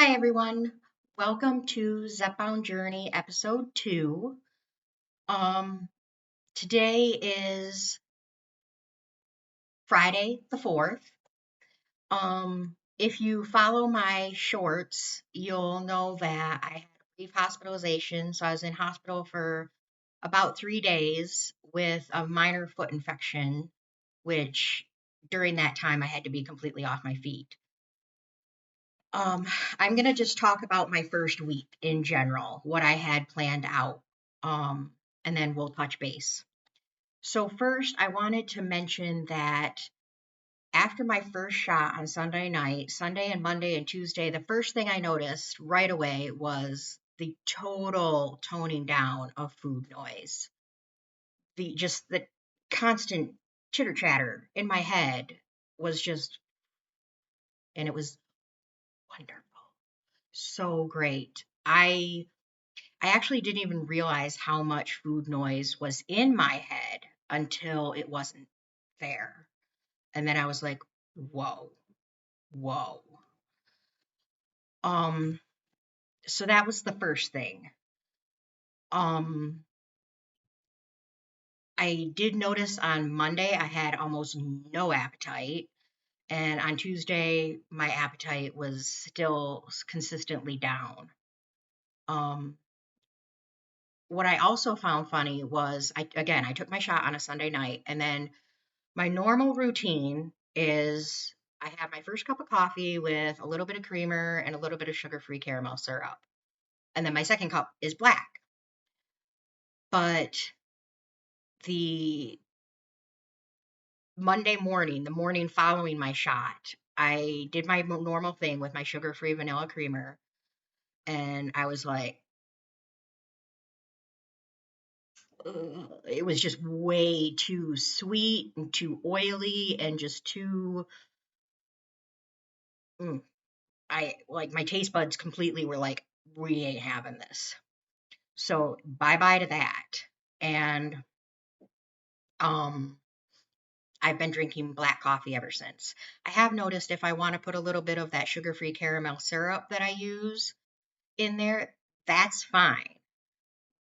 Hi, everyone. Welcome to Zepound Journey Episode 2. Um, Today is Friday the 4th. If you follow my shorts, you'll know that I had a brief hospitalization. So I was in hospital for about 3 days with a minor foot infection, which during that time I had to be completely off my feet. Um, I'm going to just talk about my first week in general, what I had planned out, um, and then we'll touch base. So, first, I wanted to mention that after my first shot on Sunday night, Sunday and Monday and Tuesday, the first thing I noticed right away was the total toning down of food noise. The constant chitter chatter in my head was just, and it was wonderful. So great. I actually didn't even realize how much food noise was in my head until it wasn't there. And then I was like, whoa, whoa. Um, so that was the first thing. Um, I did notice on Monday I had almost no appetite. And on Tuesday, my appetite was still consistently down. Um, what I also found funny was I took my shot on a Sunday night, and then my normal routine is I have my first cup of coffee with a little bit of creamer and a little bit of sugar-free caramel syrup. And then my second cup is black. But the Monday morning, the morning following my shot, I did my normal thing with my sugar-free vanilla creamer. And I was like, ugh, it was just way too sweet and too oily and just too, mm, I like my taste buds completely were like, we ain't having this. So bye bye to that. And um, I've been drinking black coffee ever since. I have noticed if I want to put a little bit of that sugar free caramel syrup that I use in there, that's fine.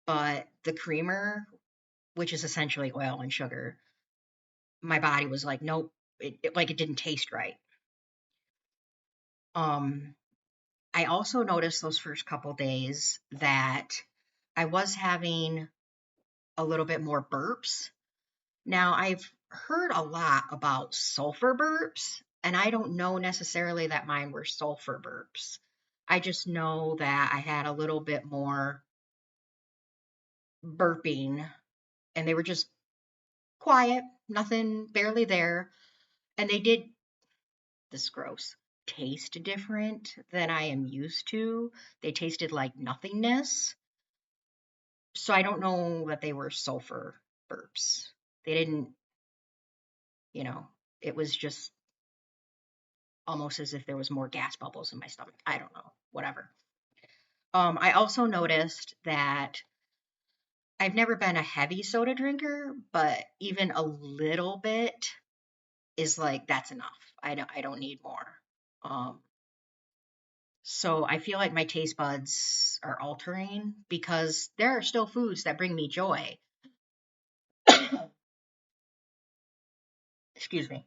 But the creamer, which is essentially oil and sugar, my body was like, nope, it didn't taste right. Um, I also noticed those first couple days that I was having a little bit more burps. Now, I've heard a lot about sulfur burps, and I don't know necessarily that mine were sulfur burps. I just know that I had a little bit more burping, and they were just quiet, nothing, barely there. And they did, this is gross, taste different than I am used to. They tasted like nothingness. So I don't know that they were sulfur burps. They didn't, you know, it was just almost as if there was more gas bubbles in my stomach. I don't know, whatever. I also noticed that I've never been a heavy soda drinker, but even a little bit is like that's enough. I don't need more. Um, so I feel like my taste buds are altering because there are still foods that bring me joy. Excuse me.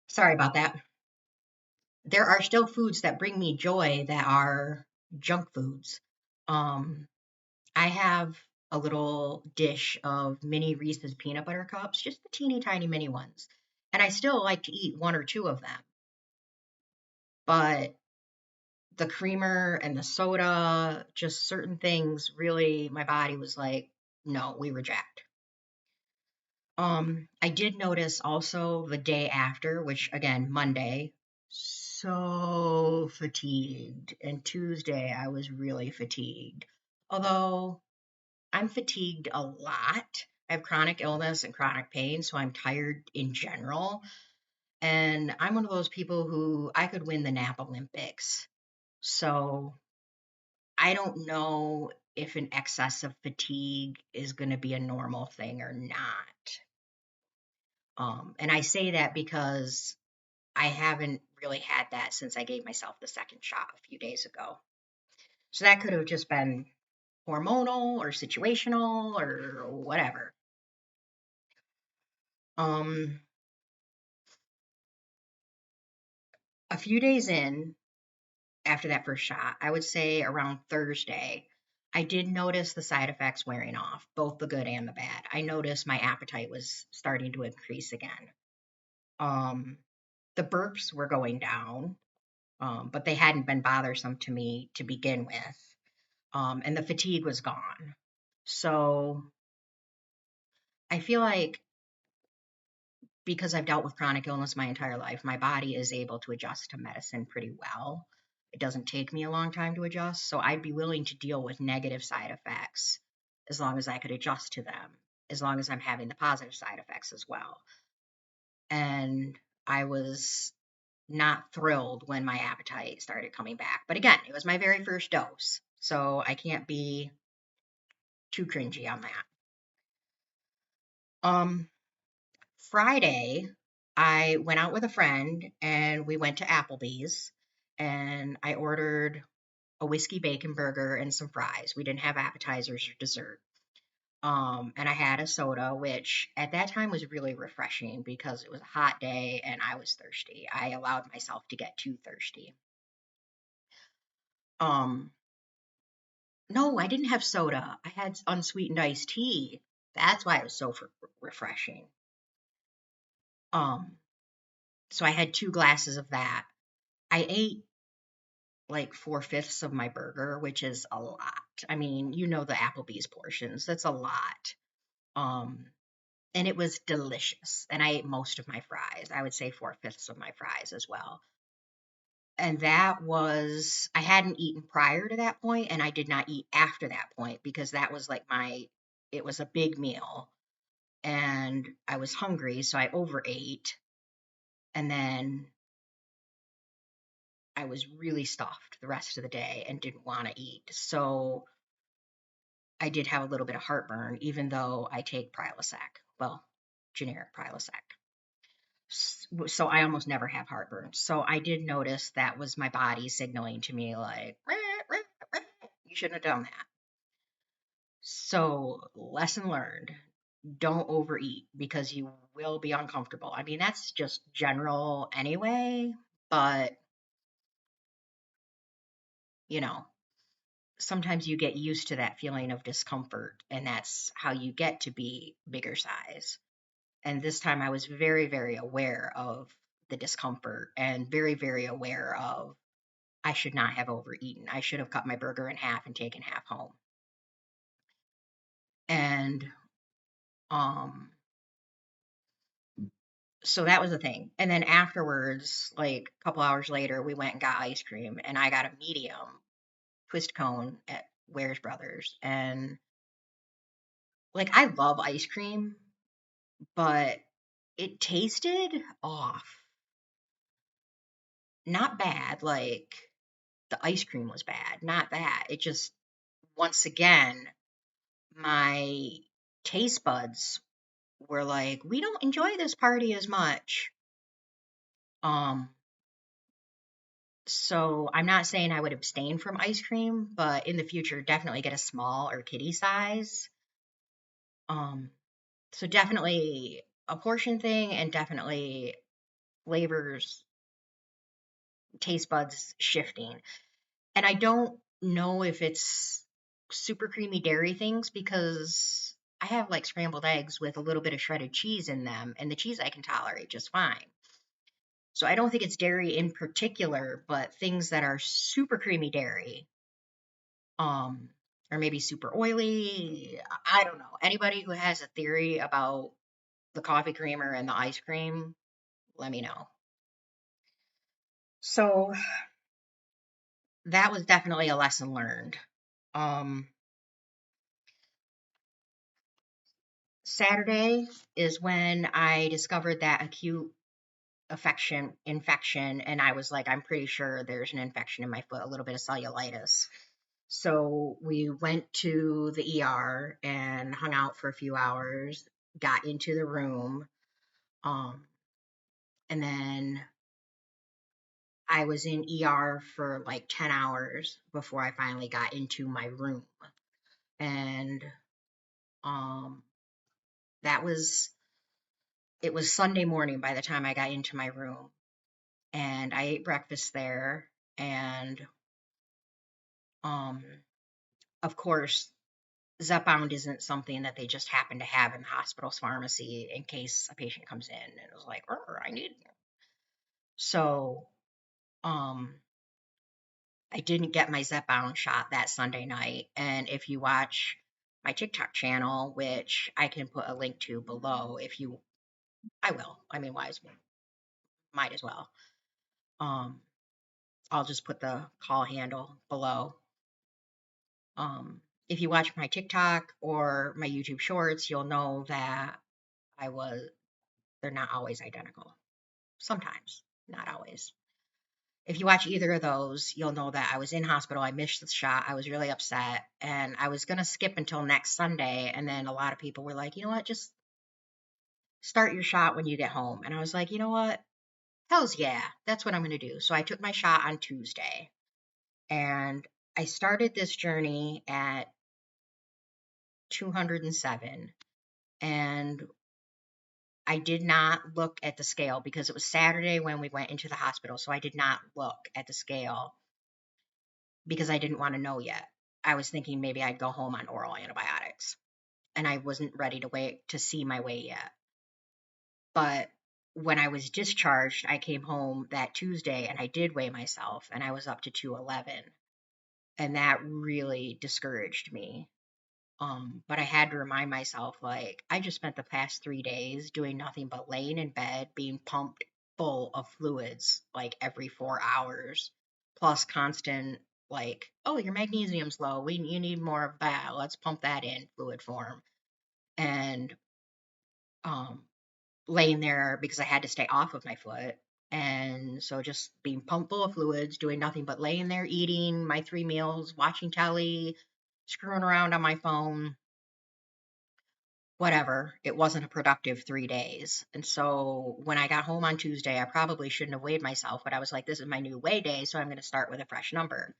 Sorry about that. There are still foods that bring me joy that are junk foods. Um, I have a little dish of mini Reese's peanut butter cups, just the teeny tiny mini ones. And I still like to eat one or two of them. But the creamer and the soda, just certain things really, my body was like, no, we reject. I did notice also the day after, which again, Monday, so fatigued. And Tuesday, I was really fatigued. Although I'm fatigued a lot. I have chronic illness and chronic pain, so I'm tired in general. And I'm one of those people who I could win the nap Olympics. So I don't know if an excess of fatigue is going to be a normal thing or not. And I say that because I haven't really had that since I gave myself the second shot a few days ago. So that could have just been hormonal or situational or whatever. Um, a few days in after that first shot, I would say around Thursday, I did notice the side effects wearing off, both the good and the bad. I noticed my appetite was starting to increase again. Um, the burps were going down, but they hadn't been bothersome to me to begin with. And the fatigue was gone. So I feel like because I've dealt with chronic illness my entire life, my body is able to adjust to medicine pretty well. It doesn't take me a long time to adjust. So I'd be willing to deal with negative side effects as long as I could adjust to them, as long as I'm having the positive side effects as well. And I was not thrilled when my appetite started coming back. But again, it was my very first dose. So I can't be too cringy on that. Um, Friday, I went out with a friend and we went to Applebee's and I ordered a whiskey bacon burger and some fries. We didn't have appetizers or dessert. And I had a soda, which at that time was really refreshing because it was a hot day and I was thirsty. I allowed myself to get too thirsty. Um, no, I didn't have soda. I had unsweetened iced tea. That's why it was so refreshing. Um, so I had 2 glasses of that. I ate like 4/5 of my burger, which is a lot. I mean, you know the Applebee's portions. That's a lot. Um, and it was delicious. And I ate most of my fries. I would say 4/5 of my fries as well. And that was, I hadn't eaten prior to that point, and I did not eat after that point because that was like it was a big meal. And I was hungry, so I overate. And then I was really stuffed the rest of the day and didn't want to eat. So I did have a little bit of heartburn, even though I take Prilosec. Well, generic Prilosec. So I almost never have heartburn. So I did notice that was my body signaling to me, like, you shouldn't have done that. So, lesson learned, don't overeat because you will be uncomfortable. I mean, that's just general anyway, but you know, sometimes you get used to that feeling of discomfort, and that's how you get to be bigger size. And this time I was very, very aware of the discomfort and very, very aware of I should not have overeaten. I should have cut my burger in half and taken half home. And um so that was the thing. And then afterwards, like a couple hours later, we went and got ice cream and I got a medium twist cone at Ware's Brothers. And like I love ice cream, but it tasted off. Not bad, like the ice cream was bad, not that. It just, once again, my taste buds were like, we don't enjoy this party as much. Um, so I'm not saying I would abstain from ice cream, but in the future, definitely get a small or kitty size. Um, so definitely a portion thing and definitely flavors, taste buds shifting. And I don't know if it's super creamy dairy things because I have like scrambled eggs with a little bit of shredded cheese in them, and the cheese I can tolerate just fine. So I don't think it's dairy in particular, but things that are super creamy dairy, um, or maybe super oily. I don't know. Anybody who has a theory about the coffee creamer and the ice cream, let me know. So that was definitely a lesson learned. Um, Saturday is when I discovered that acute infection, and I was like, I'm pretty sure there's an infection in my foot, a little bit of cellulitis. So we went to the ER and hung out for a few hours, got into the room, um, and then I was in ER for like 10 hours before I finally got into my room. And um, that was, it was Sunday morning by the time I got into my room. And I ate breakfast there. And um, of course, Zepound isn't something that they just happen to have in the hospital's pharmacy in case a patient comes in and it was like, I need. So um, I didn't get my Zepbound shot that Sunday night. And if you watch my TikTok channel, which I can put a link to below, if you, I will. I mean, might as well. Um, I'll just put the call handle below. Um, if you watch my TikTok or my YouTube shorts, you'll know that I was, they're not always identical. Sometimes, not always. If you watch either of those, you'll know that I was in hospital. I missed the shot. I was really upset. And I was going to skip until next Sunday. And then a lot of people were like, you know what? Just start your shot when you get home. And I was like, you know what? Hells yeah. That's what I'm going to do. So I took my shot on Tuesday. And I started this journey at 207. And I did not look at the scale because it was Saturday when we went into the hospital. So I did not look at the scale because I didn't want to know yet. I was thinking maybe I'd go home on oral antibiotics and I wasn't ready to wait to see my weight yet. But when I was discharged, I came home that Tuesday and I did weigh myself and I was up to 211. And that really discouraged me. But I had to remind myself, like, I just spent the past 3 days doing nothing but laying in bed, being pumped full of fluids like every 4 hours, plus constant, like, oh, your magnesium's low. You need more of that. Let's pump that in fluid form. And um, laying there because I had to stay off of my foot. And so just being pumped full of fluids, doing nothing but laying there, eating my 3 meals, watching telly, screwing around on my phone, whatever. It wasn't a productive 3 days. And so when I got home on Tuesday, I probably shouldn't have weighed myself, but I was like, this is my new weigh day. So I'm going to start with a fresh number.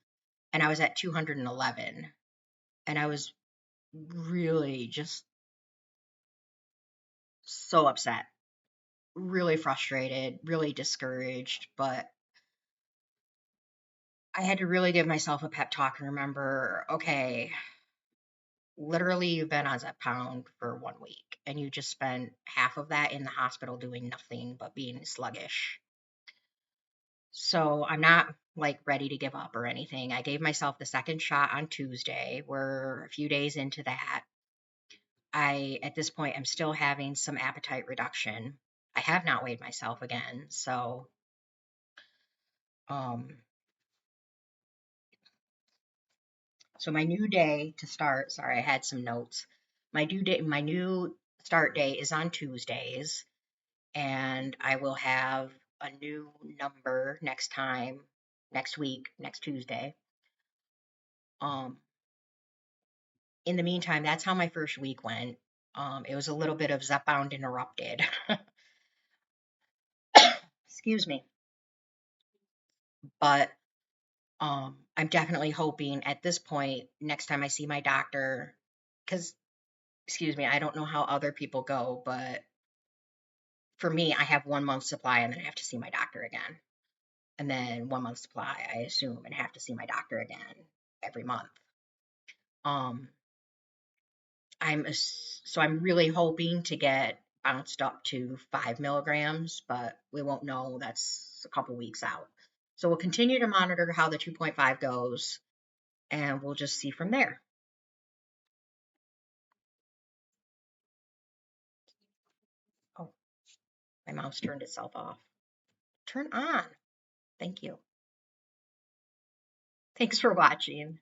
And I was at 211. And I was really just so upset, really frustrated, really discouraged. But I had to really give myself a pep talk and remember, okay, literally you've been on Zepbound for 1 week and you just spent half of that in the hospital doing nothing but being sluggish. So I'm not like ready to give up or anything. I gave myself the second shot on Tuesday. We're a few days into that. At this point, I'm still having some appetite reduction. I have not weighed myself again. Um, so my new day to start, sorry, I had some notes. My new start day is on Tuesdays, and I will have a new number next week, next Tuesday. Um, in the meantime, that's how my first week went. It was a little bit of Zepbound interrupted. Excuse me. But I'm definitely hoping at this point, next time I see my doctor, because, excuse me, I don't know how other people go, but for me, I have 1 month supply and then I have to see my doctor again. And then 1 month supply, I assume, and have to see my doctor again every month. Um, I'm really hoping to get bounced up to 5 milligrams, but we won't know. That's a couple weeks out. So we'll continue to monitor how the 2.5 goes, and we'll just see from there. Oh, my mouse turned itself off. Turn on. Thank you. Thanks for watching.